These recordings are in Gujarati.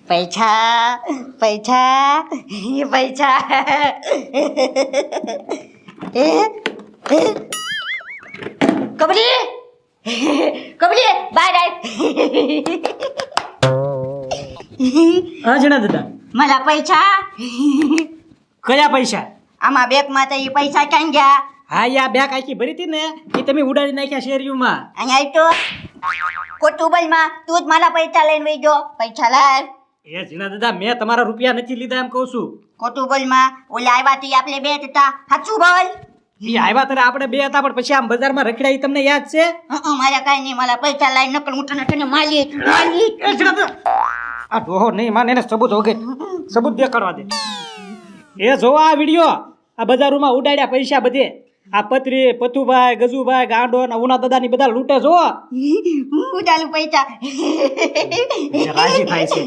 પૈસા પૈસા પૈસા કબરી કબરી બાય હા જણા દાદા મારા પૈસા કયા પૈસા? આમાં બેગમાં તો એ પૈસા ક્યાં ગયા? હા યા બેગ આખી ભરી હતી ને એ તમે ઉડાડી નાખ્યા શેરીઓમાં. અહીંયા તો કોટુબલમાં તું જ મારા પૈસા લઈને વઈ ગયો. પૈસા લાવ. એ જીણા દાદા મેં તમારા રૂપિયા નથી લીધા એમ કહું છું. કોટુબલમાં ઓલા આવ્યા તી આપણે બે હતા. સાચું બોલ. એ આવ્યા ત્યારે આપણે બે હતા પણ પછી આમ બજારમાં રખડ્યા તમને યાદ છે? મારા કાંઈ નહીં, મારા પૈસા લાવીને નકલ હું તને માલી આ ડોહો નહીં માને એને સબૂત વગર સબૂત દેખાડવા દે. એ જોવો આ વિડીયો, આ બજારોમાં ઉડાડ્યા પૈસા બધે. આ પત્રી પતુભાઈ ગજુભાઈ ગાંડો અને ઉના દાદાની બધા લૂંટે જો. ઉડાલું પૈસા રાજી થાય છે.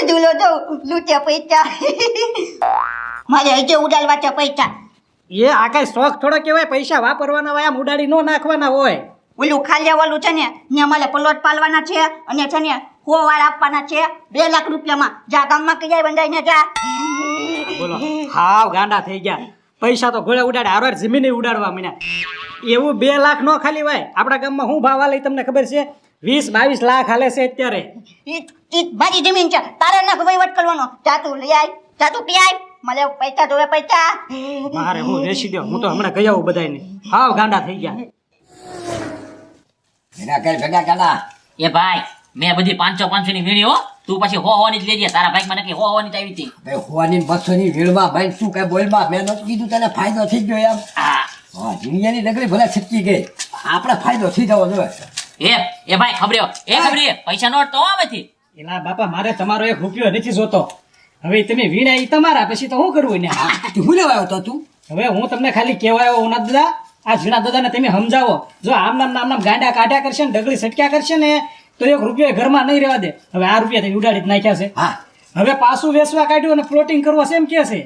ગજુલો તો લૂંટ્યા પૈસા. મારે હજે ઉડાડવા છે પૈસા. એ આ કઈ શોખ થોડો કહેવાય? પૈસા વાપરવાના હોય, આમ ઉડાડી ન નાખવાના હોય. ઓલું ખાલિયા વાળું છે ને ત્યાં મારે પ્લોટ પાલવાના છે અને છે ને 100 વાર આપવાના છે 2 લાખ રૂપિયામાં. જા ગામમાં કઈ બંધાઈને જા. બોલો હાવ ગાંડા થઈ ગયા. પૈસા તો ઘોડે ઉડાડે, હારવાર જમીને ઉડાડવા મીના. એવું 2 લાખ નો ખાલી હોય. આપણા ગામમાં શું ભાવ હાલે તમને ખબર છે? 20-22 લાખ હાલે છે અત્યારે. મારી જમીન છે, તારે ના વહીવટ કરવાનો. જાતું લઈ આય, જાતું પી આય. મને પૈસા જોવે પૈસા. મારે હું રેસી દો, હું તો હમણાં ગયા બધાને. હાવ ગાંડા થઈ ગયા. એના કઈ ભેગા કાઢા. એ ભાઈ મેં બધી 500 ની વીણી હો, તું પછી 100 ની જ લેજે. તારા બાઈક માં નક્કી 100 ની જ આવી હતી. ભાઈ હોવાની 200 ની વીણમાં ભાઈ શું કઈ બોલમાં મેં નતું કીધું તને ફાયદો થઈ ગયો એમ. હા દુનિયાની નગરી ભલે છટકી ગઈ, આપણે ફાયદો થઈ જવો જોઈએ. એ ભાઈ ખબર્યો, પૈસા નોટ તો આમાંથી. એલા બાપા મારે તમારો 1 રૂપિયો નથી જોતો. હવે તમે વીણા ઈ તમારા, પછી તો શું કરવું ને? હું લેવા આવ્યો તો તું? હવે હું તમને ખાલી કહેવા આવ્યો ઉના દાદા, આ ઝીણા દાદાને તમે સમજાવો. જો આમ નામ ગાંડા કાઢ્યા કરશે ને ડગલી સટક્યા કરશે ને તો 1 રૂપિયો ઘરમાં નહીં રહેવા દે. હવે આ રૂપિયા તમે ઉડાડી જ નાખ્યા છે. હા હવે પાછું વેચવા કાઢ્યું અને પ્લોટિંગ કરવો છે એમ કે છે.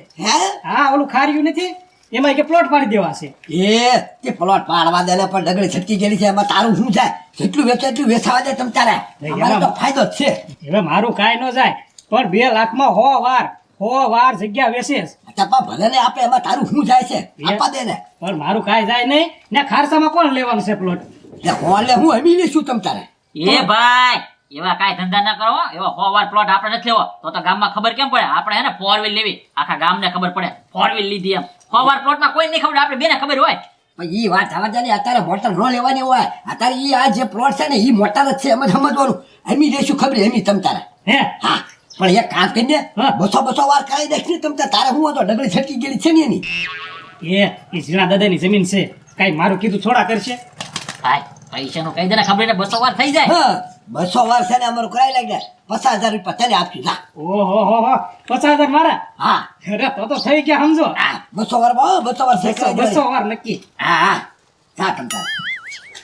હા ઓલું ખાર્યું નથી એમાં કે પ્લોટ પાડી દેવા છે. એ પ્લોટ પાડવા દે ને પણ ડગલી છટકી ગયેલી છે એમાં તારું શું જાય? જેટલું વેચે એટલું વેચાવા દે તમ તારે. અમારે તો ફાયદો જ છે. હવે મારું કાંઈ ન જાય પણ 2 લાખમાં 100 વાર જગ્યા વેચે. ભલે ને આપણે એમાં તારું શું જાય છે? આપવા દે ને. પણ મારું કાંઈ જાય નહીં ને. ખારસામાં કોણ લેવાનું છે પ્લોટ? એટલે હું અમી લઈશું તમ તારે. એ ભાઈ એવા કાંઈ ધંધા ના કરો. એવા 100 વાર પ્લોટ આપણે નથી લેવો તો ગામમાં ખબર કેમ પડે? આપણે હે ને 4 વ્હીલ લેવી, આખા ગામને ખબર પડે 4 વ્હીલ લીધી એમ. 100 વાર પ્લોટમાં કોઈ નહીં ખબર, આપણે બેને ખબર હોય. પણ ઈ વાત થવા જાય અત્યારે મોટર ન લેવાની હોય. અત્યારે ઈ આ જે પ્લોટ છે ને ઈ મોટર જ છે એમ જ સમજવાનું. અમી લઈશું ખબર એમી તમ તારે. હે હા પણ એક કામ કરીને 200 વાર કરાવી દઈશ ને તમ તારે. હું હતો ડગલી છટકી ગયેલી છે ને એની. એ ઝીણા દાદાની જમીન છે, કાંઈ મારું કીધું થોડા કરશે? ભાઈ પૈસાનું કહી દે ને, ખબર ને 200 વાર થઈ જાય. હા 200 વાર છે ને અમારું કરાવી લાગ્યા 50,000 રૂપિયા તને આપી લા. ઓહો 50,000 મારા? હા અરે તો થઈ ગયા સમજો. હા 200 વાર 200 વાર છે. 200 વાર નક્કી. હા જા તમ તારે.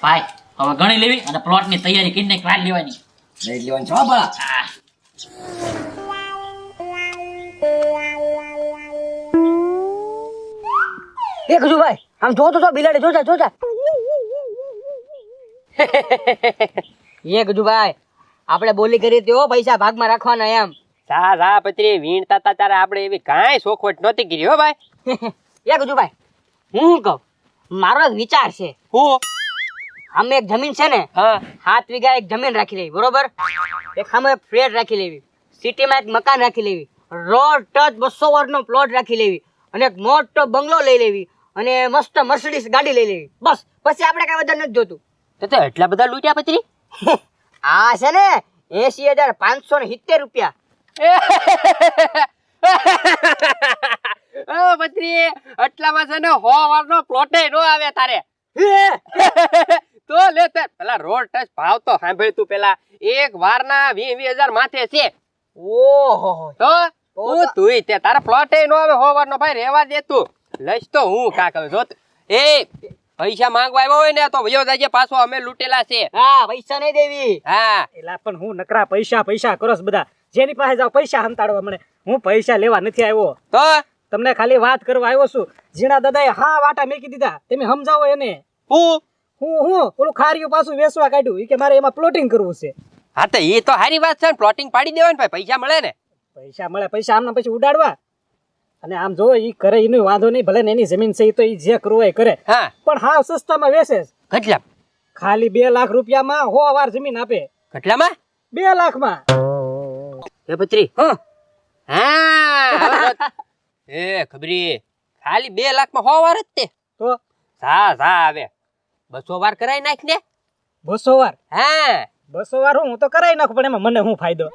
ભાઈ હવે ગણી લેવી અને પ્લોટ ની તૈયારી કરીને ક્રાડ લેવાની. લઈ લેવાનું છો બળા. હા એ ગજુભાઈ આમ જોતો તો બિલાડી જોજા એ ગજુભાઈ આપણે બોલી કરી તેઓ પૈસા ભાગમાં રાખવાના એમ. જા પત્રી વીણતા તા તારે આપણે એવી કાંઈ શોખવટ નહોતી કરી હો ભાઈ. એ ગજુભાઈ હું કહું, મારો એક વિચાર છે. હું અમે એક જમીન છે ને, હા 7 વીઘા એક જમીન રાખી લેવી, બરોબર? એક સામે એક ફ્લેટ રાખી લેવી, સિટીમાં એક મકાન રાખી લેવી, રોડ ટચ 200 વર્ષનો પ્લોટ રાખી લેવી અને એક મોટો બંગલો લઈ લેવી અને મસ્ત મર્સિડીઝ ગાડી લઈ લેવી. બસ પછી આપણે કઈ વધારે નથી જોતું. તો એટલા બધા લૂંટ્યા પત્રી? આ છે ને 80,570 રૂપિયા. પત્રી એટલામાં છે ને 100 વારનો પ્લોટે નો આવે તારે. તો લે તે પેલા રોડ ટચ ભાવ તો સાંભળ તું. પેલા એક વારના 20,000 માથે છે. ઓહો તો તું તે તારા પ્લોટે નો આવે 100 વારનો. ભાઈ રેવા દે તું, લઈશ તો હું કાક જો. એ પૈસા માંગવા આવ્યો હોય ને તો વયો જાજે પાછો, અમે લૂટેલા છે. હા પૈસા નહીં દેવી. હા એલા પણ હું નકરા પૈસા કરોસ બધા. જેની પાસે જાવ પૈસા હંતાડવા મને. હું પૈસા લેવા નથી આવ્યો, તો તમને ખાલી વાત કરવા આવ્યો છું. ઝીણા દાદાએ હા વાટા મેકી દીધા, તમે સમજાવો એને. હું ઓલું ખારીયું પાછું વેચવા કાઢ્યું કે મારે એમાં પ્લોટિંગ કરવું છે. હા તો એ તો સારી વાત છે ને, પ્લોટિંગ પાડી દેવાય ને ભાઈ, પૈસા મળે ને. પૈસા મળે, પૈસા આમને પછી ઉડાડવા. અને આમ જો ઈ કરે એનો વાંધો નહીં, ભલે ને એની જમીન છે ઈ તો ઈ જે કરવું હોય એ કરે, હા પણ હાવ સસ્તામાં વેચે છે. કેટલા ખાલી 2 લાખ રૂપિયામાં 100 વાર જમીન આપે. કેટલામાં? 2 લાખમાં. એ પત્રી હા હા એ ખબરી ખાલી 2 લાખમાં 100 વાર જ તે. તો જા આવે 200 વાર કરાઈ નાખ ને. 200 વાર હા 200 વાર હું તો કરાઈ નાખું, પણ એમાં મને શું ફાયદો?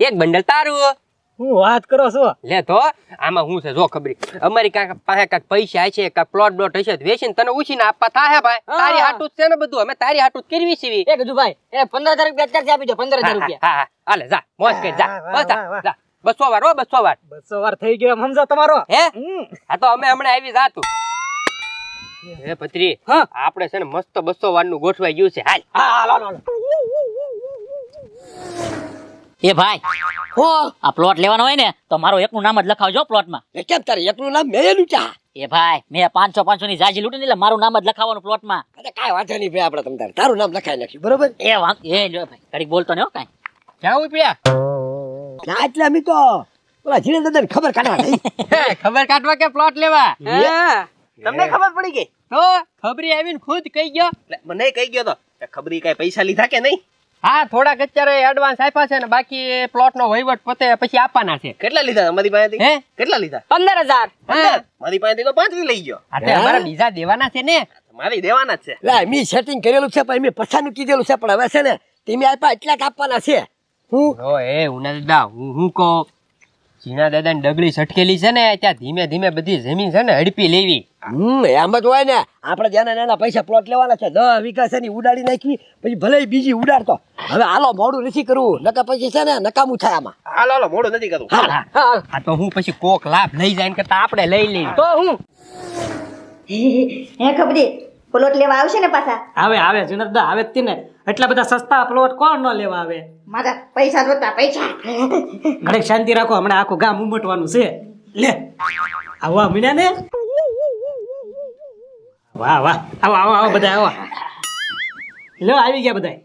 એક બંડલ તારું. હું વાત કરો છો? લે તો આમાં શું છે જો ખબરી, અમારી કાંઈક પાસે કાંઈક પૈસા છે, કાંઈક પ્લોટ બ્લોટ હશે તો વેચીને તને ઉછીને આપવા થાય ભાઈ. તારી હાટું જ છે ને બધું, અમે તારી હાટું જ કરવી છે. એ કીધું ભાઈ એને 15,000 રૂપિયા અત્યારથી આપી દો. 15,000 રૂપિયા. હા હાલે જા મોજ કરી જા. વાહ, બસ વાહ, જા 200 વાર હો 200 વાર. 200 વાર થઈ ગયો એમ સમજો તમારો? હે હમ. આ તો અમે હમણાં આવી જાતું. હે પત્રી હા આપણે છે ને મસ્ત 200 વાર નું ગોઠવાઈ ગયું છે. હાલ હા લો. એ ભાઈ હો આ પ્લોટ લેવાનો હોય ને તો મારો એકનું નામ જ લખાવજો પ્લોટમાં. એ કેમ તારે એકનું નામ મેં લૂંટા? એ ભાઈ મેં 500 ની જાજી લૂંટી એટલે મારું નામ જ લખાવવાનું પ્લોટમાં. અરે કાંઈ વાંધો નહીં ભાઈ, આપણે તમ તારું નામ લખાઈ નાખ્યું બરોબર. એ લ્યો ભાઈ ઘડીક બોલતો ને હો કાંઈ. ક્યાં ઉપડ્યા? ના એટલે અમે તો ઓલા જીને દાદાને ખબર કાઢવા નહીં. ખબર કાઢવા કે પ્લોટ લેવા? તમને ખબર પડી ગઈ? તો ખબરી આવીને ખુદ કહી ગયો. મને કહી ગયો તો ખબરી કઈ પૈસા લીધા કે નહીં? હા થોડાક અત્યારે એડવાન્સ આપ્યા છે ને, બાકી પ્લોટ નો વહીવટ પતે પછી આપવાના છે. કેટલા લીધા અમારી પાસેથી? હે કેટલા લીધા? 15,000. હા. મારી પાસેથી તો 5 લઈ ગયો. આ તે અમારા બીજા દેવાના છે ને. મારી દેવાના જ છે. લા મી સેટિંગ કરેલું છે પણ મેં પછાનું કીધેલું છે, પણ હવે છે ને તમે આપ્યા એટલા જ આપવાના છે. ઓ એ ઉના દાદા હું કહું, જીના દાદા ની ડગલી સટકેલી છે ને, ત્યાં ધીમે ધીમે બધી જમીન છે ને હડપી લેવી. એમ જ હોય ને, આપણે જેના નાના પૈસા પ્લોટ લેવાના છે 10 વીઘા છે ને ઉડાડી નાખવી, પછી ભલે બીજી ઉડાડતો. હવે હાલો મોડું નથી કરવું, નકા પછી છે ને નકામું થાય આમાં. હાલો મોડું નથી કરવું. આ તો હું પછી કોક લાભ લઈ જાય કરતા આપણે લઈ લઈએ તો હું હે ખબરી પ્લોટ લેવા આવશે ને પાછા? આવે જીનતદા આવે જ ને. એટલા બધા સસ્તા પ્લોટ કોણ ન લેવા આવે? મારા પૈસા જોતા પૈસા. ઘડીક શાંતિ રાખો, હમણાં આખું ગામ ઉમટવાનું છે. લે આવો મીના ને. વાહ આવો બધા આવો. લો આવી ગયા બધા.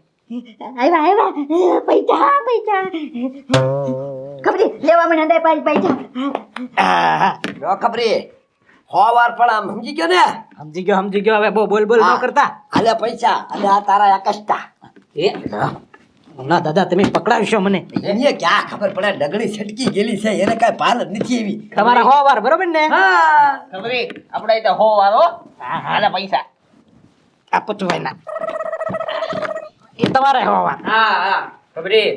આવ્યા પૈસા ખબરી લેવા મને દે પૈસા. ન ખબરી 100 વાર પણ આમ સમજી ગયો ને? સમજી ગયો. હવે બહુ બોલ ન કરતા. આલે પૈસા અને આ તારા આકસ્તા. ના દાદા તમે પકડાવશો મને. એને ક્યાં ખબર પડે, ડગડી છટકી ગયેલી છે, એને કાંઈ ભાન જ નથી એવી. તમારા 100 વાર બરોબર ને? ખબરી આપણે તો 100 વાળો. હાલે પૈસા. આ પચવાય ના એ તમારે 100 વાર. હા ખબરી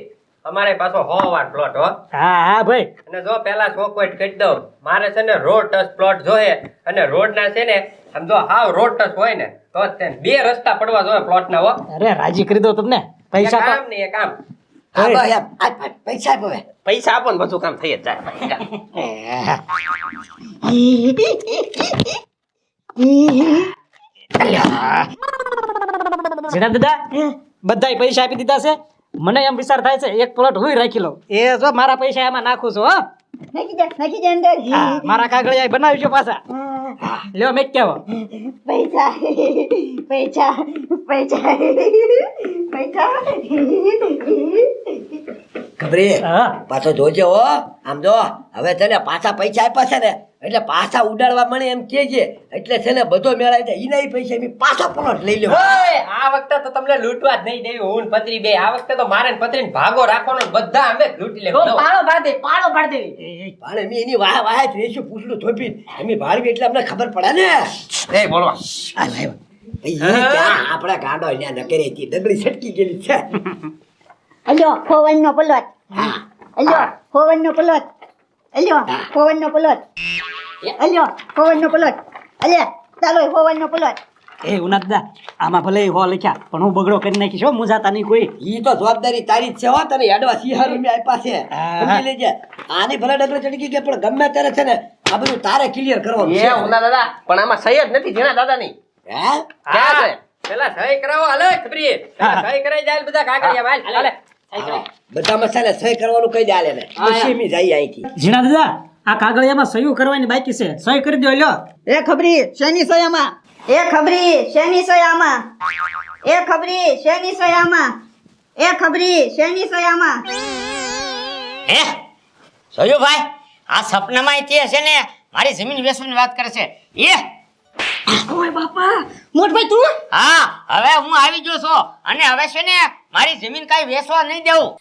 અમારે પાછો 100 વાર પ્લોટ હો. હા ભાઈ. અને જો પેલા ચોકવટ કરી દઉં, મારે છે ને રોડ ટચ પ્લોટ જોઈએ, અને રોડ ના છે ને આમ જો હાવ રોડ ટચ હોય ને તો જ છે ને 2 રસ્તા પડવા જોઈએ પ્લોટ ના હો. અરે રાજી કરી દો તમને. પૈસા તો કામ નહીં કામ. હા ભાઈ આ પૈસા આપો હવે. પૈસા આપો ને બધું કામ થઈ જ જાય. જીણા દાદા બધાય પૈસા આપી દીધા છે. મને એમ વિચાર થાય છે એક પ્લોટ હું રાખી લઉં. એ જો મારા પૈસા એમાં નાખું છું. નાખી દે અંદર. હા મારા કાગળિયા બનાવજો પાછા. લ્યો મેં કેવો પૈસા પૈસા પૈસા પૈસા. ખબરી હા પાછો જોજો હો. આમ જો હવે તને પાછા પૈસા આપ્યા છે ને એટલે પાછા ઉડાડવા મને એમ કેજે, એટલે છે ને બધો મેળાય જાય. ઈના પૈસા મેં પાછો પ્લોટ લઈ લ્યો. ઓય, આ વખતે તો તમને લૂંટવા જ નહીં દેવી. હું ને પત્રી બે આ વખતે તો મારે ને પત્રી ભાગો રાખવાનો, બધા અમે જ લૂંટી લેવું. પાડો પાડ દેવી. પણ અમે એની વાહ જ રેશું પૂછડું થોપીને અમે ભાળવી એટલે અમને ખબર પડે ને. એ બોલવા. આ લાવ્યો. ભાઈ, એ ક્યાં આપણા ગાંડો અહીંયા નકરે હતી, ડગડી છટકી ગયેલી છે. અલ્યો ફોવન નો પ્લોટ. અલ્યો ફોવન નો પ્લોટ. અલ્યો ફોવન નો પ્લોટ. અલ્યો ફોવન નો પ્લોટ. અલ્યા ચાલો ફોવન નો પ્લોટ. એ ઉના દાદા આમાં ભલે 100 લખ્યા પણ હું બગડો કરી નાખીશ હો, મુંજાતા નહીં કોઈ. ઈ તો જવાબદારી તારી જ છે હો. તને એડવા 1000 રૂપિયા આપ્યા છે, સમજી લેજે. આની ભલે ડગલે ચડકી ગયા પણ ગમે ત્યારે છે ને આ બધું તારે ક્લિયર કરવાનું છે. એ ઉના દાદા પણ આમાં સહી જ નથી જીણા દાદાની. હે ક્યાં છે? પેલા સહી કરાવો. હાલે ખબરી સહી કરાઈ જાય બધા કાગળિયા. હાલે બધામાં છે ને સહી કરવાનું કહી દે આલે ને. પછી મી જાય અહીંથી. જીણા દાદા આ કાગળિયામાં સહી કરવાની બાકી છે, સહી કરી દો. લ્યો એ ખબરી શેની સયામાં? એ ખબરી શેની સયામાં? એ ખબરી શેની સયામાં? એ ખબરી શેની સયામાં હે સોયુભાઈ આ સપનામાં તે છે ને મારી જમીન વેચવાની વાત કરે છે એ ઓય બાપા મોટભાઈ તું હા હવે હું આવી ગયો છું અને હવે છે ને મારી જમીન કાંઈ વેચવા નહીં દેવું